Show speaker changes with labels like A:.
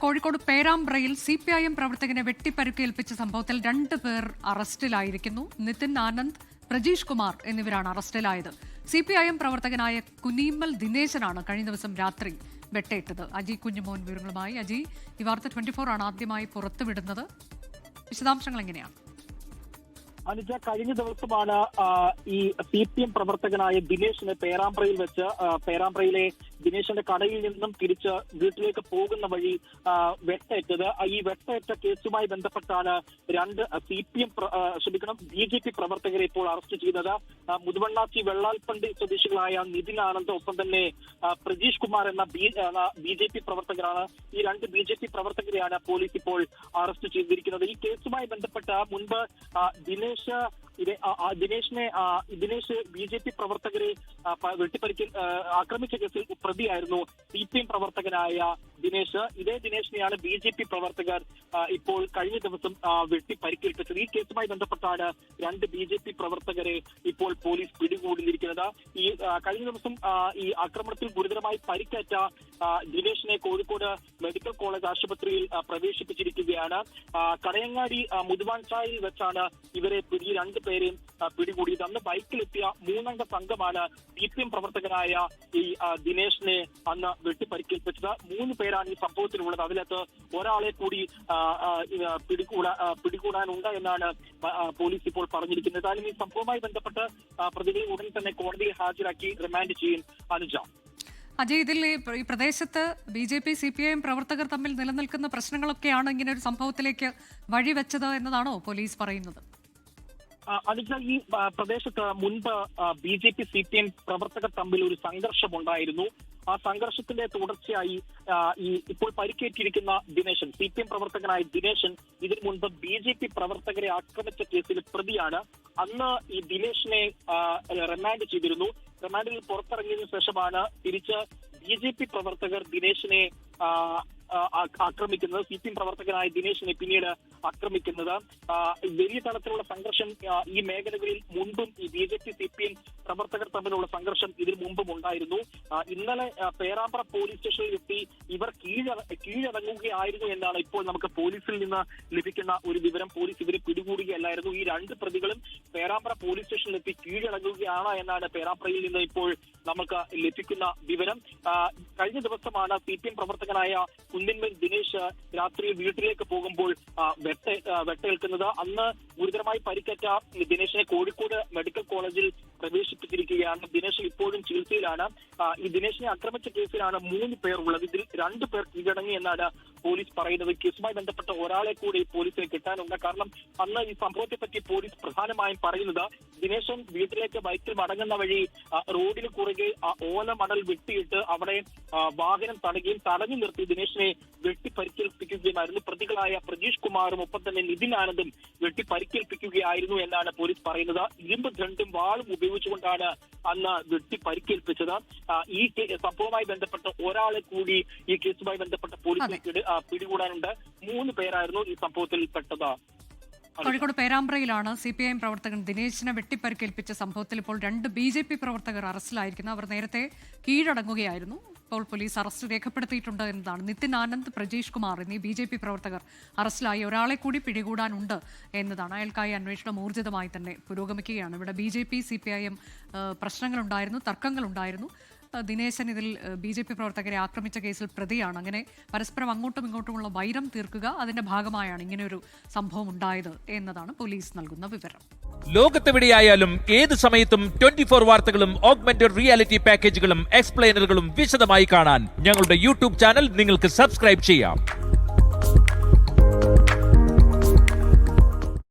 A: Kozhikode പേരാമ്പ്രയിൽ CPIM പ്രവർത്തകനെ വെട്ടിപ്പരുക്കേൽപ്പിച്ച സംഭവത്തിൽ 2 പേർ അറസ്റ്റിലായിരിക്കുന്നു. നിതിൻ ആനന്ദ്, പ്രജീഷ് കുമാർ എന്നിവരാണ് അറസ്റ്റിലായത്. CPIM പ്രവർത്തകനായ കുനിമ്മൽ ദിനേശനാണ് കഴിഞ്ഞ ദിവസം രാത്രി വെട്ടേറ്റത്. അജി കുഞ്ഞുമോൻ വിവരങ്ങളുമായി. അജി, ഈ വാർത്ത 24 ആണ് ആദ്യമായി പുറത്തുവിടുന്നത്. വിശദാംശങ്ങൾ എങ്ങനെയാണ്?
B: അനുജ, കഴിഞ്ഞ ദിവസമാണ് ഈ CPM പ്രവർത്തകനായ ദിനേശിനെ പേരാമ്പ്രയിൽ വെച്ച് പേരാമ്പ്രയിലെ ദിനേശിന്റെ കടയിൽ നിന്നും തിരിച്ച് വീട്ടിലേക്ക് പോകുന്ന വഴി വെട്ടേറ്റത്. ഈ വെട്ടേറ്റ കേസുമായി ബന്ധപ്പെട്ടാണ് 2 BJP പ്രവർത്തകരെ ഇപ്പോൾ അറസ്റ്റ് ചെയ്തത്. മുതുവണ്ണാച്ചി വെള്ളാൽപ്പണ്ടി സ്വദേശികളായ നിതിൻ ആനന്ദ്, ഒപ്പം തന്നെ പ്രജീഷ് കുമാർ എന്ന BJP പ്രവർത്തകരാണ്. ഈ 2 BJP പ്രവർത്തകരെയാണ് പോലീസ് ഇപ്പോൾ അറസ്റ്റ് ചെയ്തിരിക്കുന്നത്. ഈ കേസുമായി ബന്ധപ്പെട്ട മുൻപ് ദിനേശ് BJP പ്രവർത്തകരെ വെട്ടിപ്പരിക്കൽ ആക്രമിച്ച കേസിൽ പ്രതിയായിരുന്നു CPM പ്രവർത്തകനായ ദിനേശ്. ഇതേ ദിനേശിനെയാണ് BJP പ്രവർത്തകർ ഇപ്പോൾ കഴിഞ്ഞ ദിവസം വെട്ടിപ്പരിക്കേൽപ്പിച്ചത്. ഈ കേസുമായി ബന്ധപ്പെട്ടാണ് 2 BJP പ്രവർത്തകരെ ഇപ്പോൾ പോലീസ് പിടികൂടിയിരിക്കുന്നത്. ഈ കഴിഞ്ഞ ദിവസം ഈ ആക്രമണത്തിൽ ഗുരുതരമായി പരിക്കേറ്റ ദിനേശിനെ കോഴിക്കോട് മെഡിക്കൽ കോളേജ് ആശുപത്രിയിൽ പ്രവേശിപ്പിച്ചിരിക്കുകയാണ്. കടയങ്ങാടി മുതുവാൻചായിൽ വെച്ചാണ് ഇവരെ ഈ 2 പേരെയും പിടികൂടിയത്. അന്ന് ബൈക്കിലെത്തിയ 3 അംഗ സംഘമാണ് CPM പ്രവർത്തകനായ ഈ ദിനേശിനെ അന്ന് വെട്ടിപ്പരിക്കേൽപ്പിച്ചത്. 3 പേരാണ് ഈ സംഭവത്തിലുള്ളത്. അതിനകത്ത് ഒരാളെ കൂടി പിടികൂടാനുണ്ട് എന്നാണ് പോലീസ് ഇപ്പോൾ പറഞ്ഞിരിക്കുന്നത്. ഏതായാലും ഈ സംഭവവുമായി ബന്ധപ്പെട്ട് പ്രതികളെ ഉടൻ തന്നെ കോടതിയിൽ ഹാജരാക്കി റിമാൻഡ് ചെയ്യും. അനുജ,
A: അജയ്, ഇതിൽ ഈ പ്രദേശത്ത് BJP CPIM പ്രവർത്തകർ തമ്മിൽ നിലനിൽക്കുന്ന പ്രശ്നങ്ങളൊക്കെയാണ് ഇങ്ങനെ ഒരു സംഭവത്തിലേക്ക് വഴിവെച്ചത് എന്നതാണോ പോലീസ് പറയുന്നത്?
B: അനുജ, ഈ പ്രദേശത്ത് മുൻപ് BJP CPM പ്രവർത്തകർ തമ്മിൽ ഒരു സംഘർഷമുണ്ടായിരുന്നു. ആ സംഘർഷത്തിന്റെ തുടർച്ചയായി ഈ ഇപ്പോൾ പരിക്കേറ്റിരിക്കുന്ന ദിനേശൻ, CPM പ്രവർത്തകനായ ദിനേശൻ, ഇതിനു മുൻപ് BJP പ്രവർത്തകരെ ആക്രമിച്ച കേസിൽ പ്രതിയാണ്. അന്ന് ഈ ദിനേശിനെ റിമാൻഡ് ചെയ്തിരുന്നു. റിമാൻഡിൽ പുറത്തിറങ്ങിയതിനു ശേഷമാണ് തിരിച്ച് BJP പ്രവർത്തകർ ദിനേശിനെ ആക്രമിക്കുന്നത്. CPM പ്രവർത്തകനായ ദിനേശിനെ പിന്നീട് ആക്രമിക്കുന്നത്. വലിയ തരത്തിലുള്ള സംഘർഷം ഈ മേഖലകളിൽ മുൻപും ഈ BJP CPM പ്രവർത്തകർ തമ്മിലുള്ള സംഘർഷം ഇതിനു മുമ്പും ഉണ്ടായിരുന്നു. ഇന്നലെ പേരാമ്പ്ര പോലീസ് സ്റ്റേഷനിൽ എത്തി ഇവർ കീഴടങ്ങുകയായിരുന്നു എന്നാണ് ഇപ്പോൾ നമുക്ക് പോലീസിൽ നിന്ന് ലഭിക്കുന്ന ഒരു വിവരം. പോലീസ് ഇവരെ പിടികൂടുകയല്ലായിരുന്നു. ഈ 2 പ്രതികളും പേരാമ്പ്ര പോലീസ് സ്റ്റേഷനിൽ എത്തി കീഴടങ്ങുകയാണ് എന്നാണ് പേരാമ്പ്രയിൽ നിന്ന് ഇപ്പോൾ നമുക്ക് ലഭിക്കുന്ന വിവരം. കഴിഞ്ഞ ദിവസമാണ് CPM പ്രവർത്തകനായ കുന്നിന്മേൽ ദിനേശ് രാത്രി വീട്ടിലേക്ക് പോകുമ്പോൾ വെട്ടേൽക്കുന്നത്. അന്ന് ഗുരുതരമായി പരിക്കേറ്റ ദിനേശിനെ കോഴിക്കോട് മെഡിക്കൽ കോളേജിൽ പ്രവേശിപ്പിച്ചിരിക്കുകയാണ്. ദിനേശ് ഇപ്പോഴും ചികിത്സയിലാണ്. ഈ ദിനേശിനെ ആക്രമിച്ച കേസിലാണ് 3 പേർ ഉള്ളത്. ഇതിൽ 2 പേർ കീഴടങ്ങി എന്നാണ് പോലീസ് പറയുന്നത്. കേസുമായി ബന്ധപ്പെട്ട ഒരാളെ കൂടി പോലീസിന് കിട്ടാനുണ്ട്. കാരണം അന്ന് ഈ സംഭവത്തെ പറ്റി പോലീസ് പ്രധാനമായും പറയുന്നത് ദിനേശൻ വീട്ടിലേക്ക് ബൈക്കിൽ മടങ്ങുന്ന വഴി റോഡിൽ കുറുകെ ഓല മണൽ വെട്ടിയിട്ട് അവിടെ വാഹനം തടഞ്ഞു നിർത്തി ദിനേശിനെ വെട്ടിപ്പരിക്കേൽപ്പിക്കുകയായിരുന്നു. പ്രതികളായ പ്രജീഷ് കുമാറും ഒപ്പം തന്നെ നിതിൻ ആനന്ദും വെട്ടിപ്പരിക്കേൽപ്പിക്കുകയായിരുന്നു എന്നാണ് പോലീസ് പറയുന്നത്. ഇരുമ്പ് ദണ്ടും വാളും ഉപയോഗിച്ചുകൊണ്ടാണ് അന്ന് വെട്ടിപ്പരിക്കേൽപ്പിച്ചത്. ഈ സംഭവവുമായി ബന്ധപ്പെട്ട ഒരാളെ കൂടി ഈ കേസുമായി ബന്ധപ്പെട്ട പോലീസിലേക്ക് പിടികൂടാനുണ്ട്. 3 പേരായിരുന്നു ഈ സംഭവത്തിൽ പെട്ടത്.
A: കോഴിക്കോട് പേരാമ്പ്രയിലാണ് CPIM പ്രവർത്തകൻ ദിനേശിനെ വെട്ടിപ്പരിക്കേൽപ്പിച്ച സംഭവത്തിൽ ഇപ്പോൾ 2 BJP പ്രവർത്തകർ അറസ്റ്റിലായിരിക്കുന്നു. അവർ നേരത്തെ കീഴടങ്ങുകയായിരുന്നു. ഇപ്പോൾ പോലീസ് അറസ്റ്റ് രേഖപ്പെടുത്തിയിട്ടുണ്ട് എന്നതാണ്. നിതിൻ ആനന്ദ്, പ്രജീഷ് കുമാർ എന്നീ BJP പ്രവർത്തകർ അറസ്റ്റിലായി. ഒരാളെ കൂടി പിടികൂടാനുണ്ട് എന്നതാണ്. അയാൾക്കായി അന്വേഷണം ഊർജിതമായി തന്നെ പുരോഗമിക്കുകയാണ്. ഇവിടെ BJP CPIM പ്രശ്നങ്ങളുണ്ടായിരുന്നു, തർക്കങ്ങളുണ്ടായിരുന്നു. ദിനേശൻ ഇതിൽ BJP പ്രവർത്തകരെ ആക്രമിച്ച കേസിൽ പ്രതിയാണ്. അങ്ങനെ പരസ്പരം അങ്ങോട്ടും ഇങ്ങോട്ടുമുള്ള വൈരം തീർക്കുക, അതിന്റെ ഭാഗമായാണ് ഇങ്ങനെയൊരു സംഭവം ഉണ്ടായത് എന്നതാണ് പോലീസ് നൽകുന്ന വിവരം.
C: ലോകത്തെവിടെയായാലും ഏത് സമയത്തും 24 വാർത്തകളും ഓഗ്മെന്റഡ് റിയാലിറ്റി പാക്കേജുകളും എക്സ്പ്ലെയിനറുകളും വിശദമായി കാണാൻ ഞങ്ങളുടെ YouTube ചാനൽ നിങ്ങൾക്ക് സബ്സ്ക്രൈബ് ചെയ്യാം.